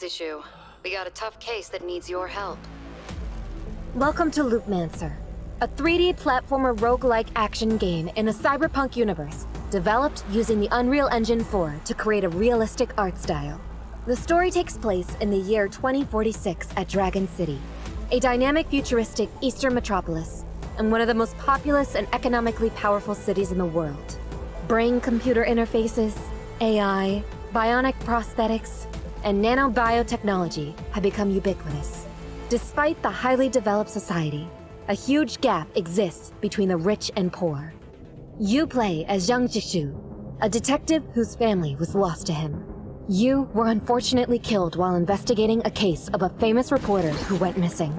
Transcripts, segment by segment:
Zixu. We got a tough case that needs your help. Welcome to Loopmancer, a 3D platformer roguelike action game in a cyberpunk universe, developed using the Unreal Engine 4 to create a realistic art style. The story takes place in the year 2046 at Dragon City, a dynamic futuristic eastern metropolis, and one of the most populous and economically powerful cities in the world. Brain-computer interfaces, AI, bionic prosthetics, and nanobiotechnology have become ubiquitous. Despite the highly developed society, a huge gap exists between the rich and poor. You play as Xiang Zixu, a detective whose family was lost to him. You were unfortunately killed while investigating a case of a famous reporter who went missing,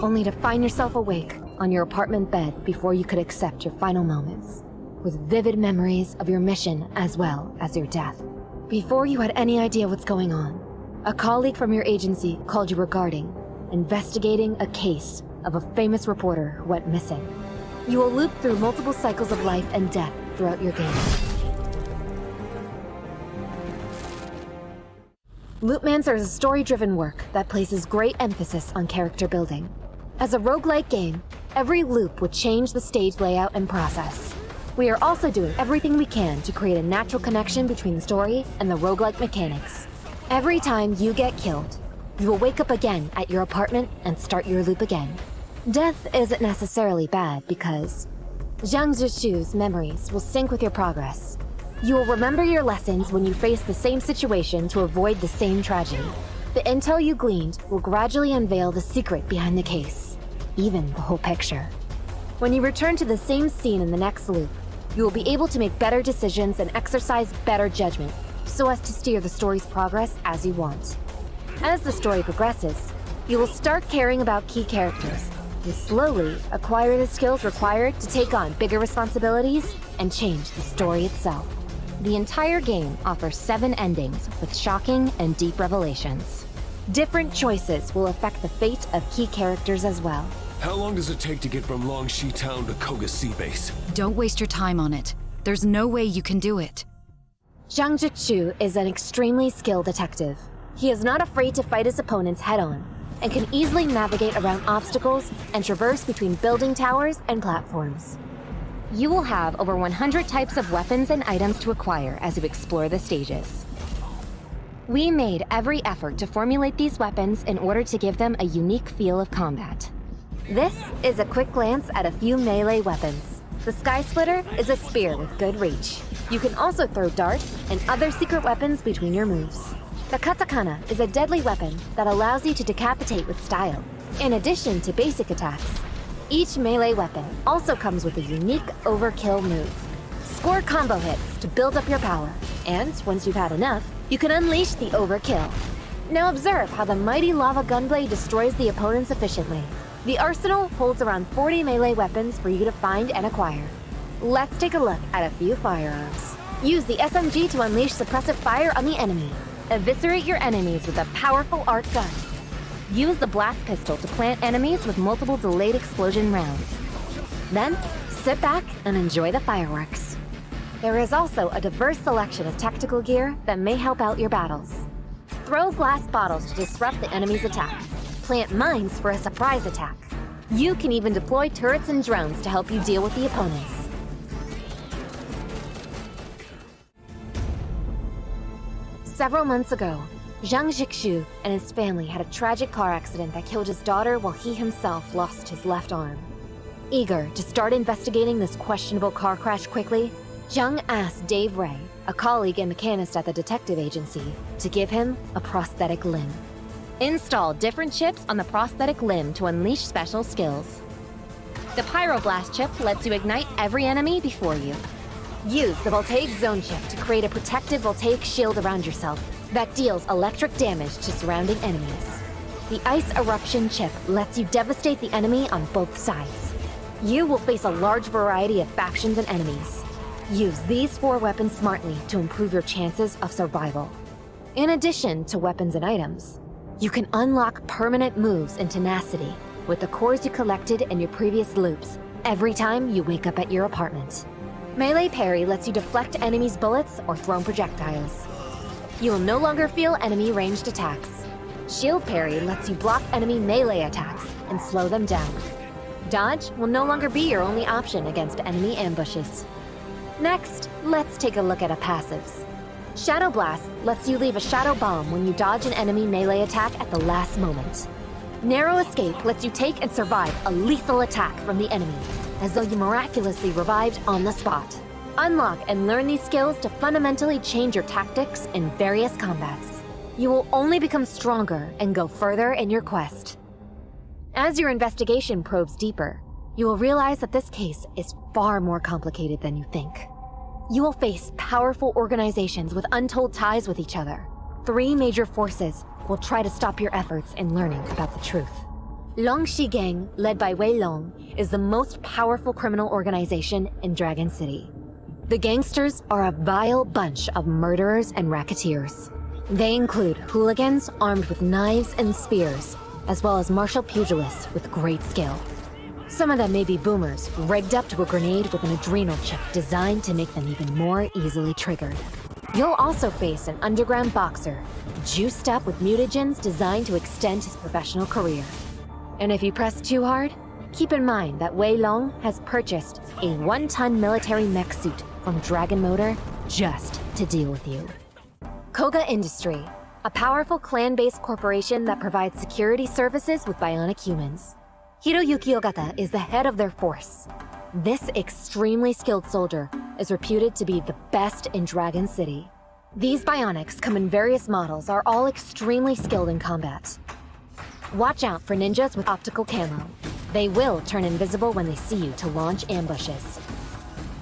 only to find yourself awake on your apartment bed before you could accept your final moments, with vivid memories of your mission as well as your death. Before you had any idea what's going on, a colleague from your agency called you regarding investigating a case of a famous reporter who went missing. You will loop through multiple cycles of life and death throughout your game. Loopmancer is a story-driven work that places great emphasis on character building. As a roguelike game, every loop would change the stage layout and process. We are also doing everything we can to create a natural connection between the story and the roguelike mechanics. Every time you get killed, you will wake up again at your apartment and start your loop again. Death isn't necessarily bad because Xiang Zixu's memories will sync with your progress. You will remember your lessons when you face the same situation to avoid the same tragedy. The intel you gleaned will gradually unveil the secret behind the case, even the whole picture. When you return to the same scene in the next loop, you will be able to make better decisions and exercise better judgment, so as to steer the story's progress as you want. As the story progresses, you will start caring about key characters, and slowly acquire the skills required to take on bigger responsibilities and change the story itself. The entire game offers 7 endings with shocking and deep revelations. Different choices will affect the fate of key characters as well. How long does it take to get from Longxi Town to Koga Sea Base? Don't waste your time on it. There's no way you can do it. Xiang Zixu is an extremely skilled detective. He is not afraid to fight his opponents head-on, and can easily navigate around obstacles and traverse between building towers and platforms. You will have over 100 types of weapons and items to acquire as you explore the stages. We made every effort to formulate these weapons in order to give them a unique feel of combat. This is a quick glance at a few melee weapons. The Sky Splitter is a spear with good reach. You can also throw darts and other secret weapons between your moves. The Katakana is a deadly weapon that allows you to decapitate with style, in addition to basic attacks. Each melee weapon also comes with a unique overkill move. Score combo hits to build up your power, and once you've had enough, you can unleash the overkill. Now observe how the mighty lava gunblade destroys the opponents efficiently. The arsenal holds around 40 melee weapons for you to find and acquire. Let's take a look at a few firearms. Use the SMG to unleash suppressive fire on the enemy. Eviscerate your enemies with a powerful arc gun. Use the blast pistol to plant enemies with multiple delayed explosion rounds. Then, sit back and enjoy the fireworks. There is also a diverse selection of tactical gear that may help out your battles. Throw glass bottles to disrupt the enemy's attack. Plant mines for a surprise attack. You can even deploy turrets and drones to help you deal with the opponents. Several months ago, Xiang Zixu and his family had a tragic car accident that killed his daughter while he himself lost his left arm. Eager to start investigating this questionable car crash quickly, Xiang asked Dave Ray, a colleague and mechanist at the detective agency, to give him a prosthetic limb. Install different chips on the prosthetic limb to unleash special skills. The Pyroblast chip lets you ignite every enemy before you. Use the Voltaic Zone chip to create a protective voltaic shield around yourself that deals electric damage to surrounding enemies. The Ice Eruption chip lets you devastate the enemy on both sides. You will face a large variety of factions and enemies. Use these 4 weapons smartly to improve your chances of survival. In addition to weapons and items, you can unlock permanent moves in tenacity with the cores you collected in your previous loops every time you wake up at your apartment. Melee parry lets you deflect enemies' bullets or thrown projectiles. You will no longer feel enemy ranged attacks. Shield parry lets you block enemy melee attacks and slow them down. Dodge will no longer be your only option against enemy ambushes. Next, let's take a look at a passives. Shadow Blast lets you leave a shadow bomb when you dodge an enemy melee attack at the last moment. Narrow Escape lets you take and survive a lethal attack from the enemy, as though you miraculously revived on the spot. Unlock and learn these skills to fundamentally change your tactics in various combats. You will only become stronger and go further in your quest. As your investigation probes deeper, you will realize that this case is far more complicated than you think. You will face powerful organizations with untold ties with each other. 3 major forces will try to stop your efforts in learning about the truth. Longxi Gang, led by Wei Long, is the most powerful criminal organization in Dragon City. The gangsters are a vile bunch of murderers and racketeers. They include hooligans armed with knives and spears, as well as martial pugilists with great skill. Some of them may be boomers, rigged up to a grenade with an adrenal chip designed to make them even more easily triggered. You'll also face an underground boxer, juiced up with mutagens designed to extend his professional career. And if you press too hard, keep in mind that Wei Long has purchased a 1-ton military mech suit from Dragon Motor just to deal with you. Koga Industry, a powerful clan-based corporation that provides security services with bionic humans. Hiroyuki Ogata is the head of their force. This extremely skilled soldier is reputed to be the best in Dragon City. These bionics come in various models, are all extremely skilled in combat. Watch out for ninjas with optical camo. They will turn invisible when they see you to launch ambushes.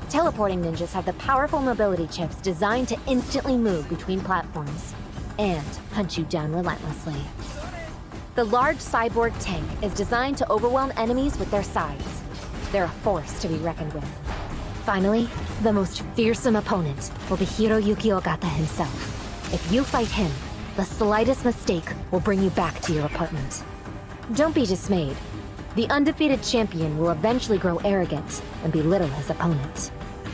Teleporting ninjas have the powerful mobility chips designed to instantly move between platforms and hunt you down relentlessly. The large cyborg tank is designed to overwhelm enemies with their size. They're a force to be reckoned with. Finally, the most fearsome opponent will be Hiroyuki Ogata himself. If you fight him, the slightest mistake will bring you back to your apartment. Don't be dismayed. The undefeated champion will eventually grow arrogant and belittle his opponent.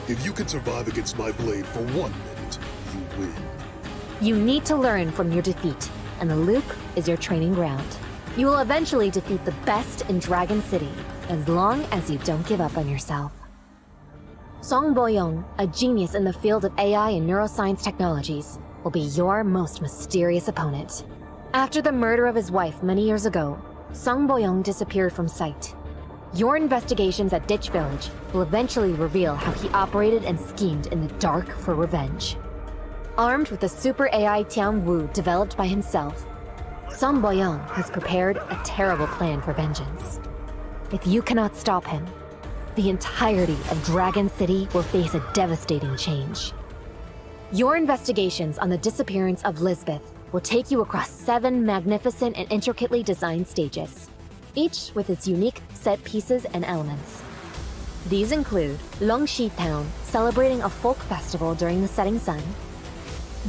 If you can survive against my blade for 1 minute, you win. You need to learn from your defeat, and the loop is your training ground. You will eventually defeat the best in Dragon City, as long as you don't give up on yourself. Song Boyong, a genius in the field of AI and neuroscience technologies, will be your most mysterious opponent. After the murder of his wife many years ago, Song Boyong disappeared from sight. Your investigations at Ditch Village will eventually reveal how he operated and schemed in the dark for revenge. Armed with the super AI Tian Wu developed by himself, Song Boyong has prepared a terrible plan for vengeance. If you cannot stop him, the entirety of Dragon City will face a devastating change. Your investigations on the disappearance of Lisbeth will take you across 7 magnificent and intricately designed stages, each with its unique set pieces and elements. These include Longxi Town, celebrating a folk festival during the setting sun;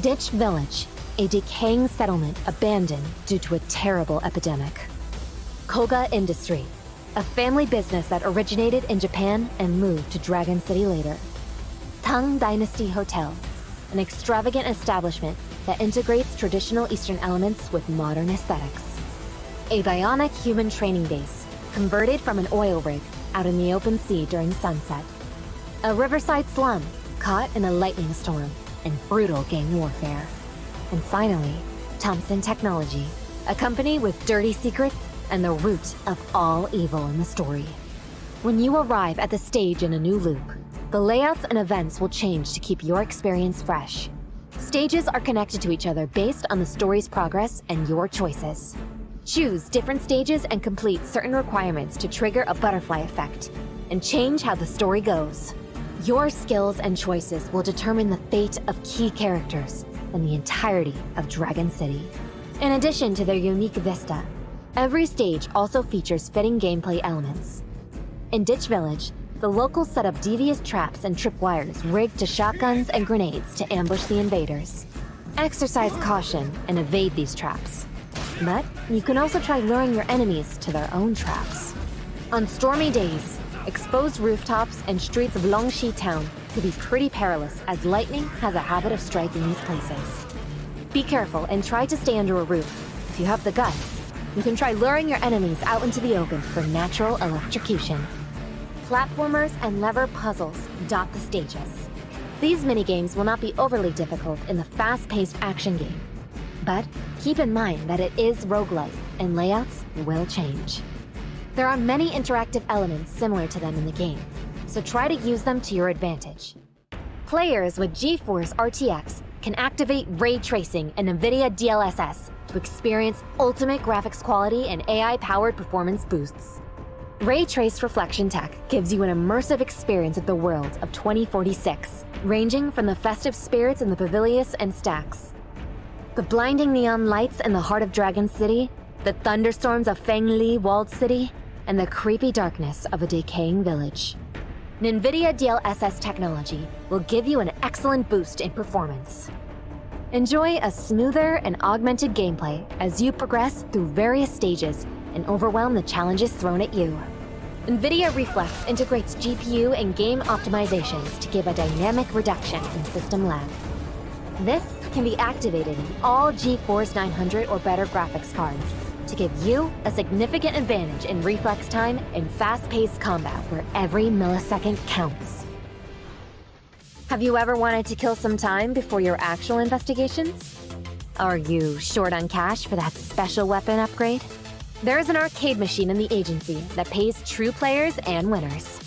Ditch Village, a decaying settlement abandoned due to a terrible epidemic; Koga Industry, a family business that originated in Japan and moved to Dragon City later; Tang Dynasty Hotel, an extravagant establishment that integrates traditional Eastern elements with modern aesthetics; a bionic human training base, converted from an oil rig out in the open sea during sunset; a riverside slum caught in a lightning storm and brutal gang warfare; and finally, Thompson Technology, a company with dirty secrets and the root of all evil in the story. When you arrive at the stage in a new loop, the layouts and events will change to keep your experience fresh. Stages are connected to each other based on the story's progress and your choices. Choose different stages and complete certain requirements to trigger a butterfly effect and change how the story goes. Your skills and choices will determine the fate of key characters and the entirety of Dragon City. In addition to their unique vista, every stage also features fitting gameplay elements. In Ditch Village, the locals set up devious traps and tripwires rigged to shotguns and grenades to ambush the invaders. Exercise caution and evade these traps. But you can also try luring your enemies to their own traps. On stormy days, exposed rooftops and streets of Longxi Town could be pretty perilous, as lightning has a habit of striking these places. Be careful and try to stay under a roof, If you have the guts, you can try luring your enemies out into the open for natural electrocution. Platformers and lever puzzles dot the stages. These minigames will not be overly difficult in the fast-paced action game. But keep in mind that it is roguelite, and layouts will change. There are many interactive elements similar to them in the game, so try to use them to your advantage. Players with GeForce RTX can activate ray tracing and NVIDIA DLSS to experience ultimate graphics quality and AI-powered performance boosts. Ray Traced Reflection Tech gives you an immersive experience of the world of 2046, ranging from the festive spirits in the Pavilius and Stacks, the blinding neon lights in the heart of Dragon City, the thunderstorms of Fengli Walled City, and the creepy darkness of a decaying village. NVIDIA DLSS technology will give you an excellent boost in performance. Enjoy a smoother and augmented gameplay as you progress through various stages and overwhelm the challenges thrown at you. NVIDIA Reflex integrates GPU and game optimizations to give a dynamic reduction in system lag. This can be activated in all GeForce 900 or better graphics cards to give you a significant advantage in reflex time and fast-paced combat where every millisecond counts. Have you ever wanted to kill some time before your actual investigations? Are you short on cash for that special weapon upgrade? There is an arcade machine in the agency that pays true players and winners.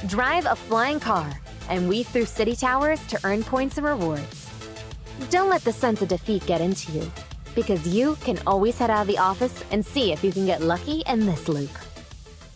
Drive a flying car and weave through city towers to earn points and rewards. Don't let the sense of defeat get into you, because you can always head out of the office and see if you can get lucky in this loop.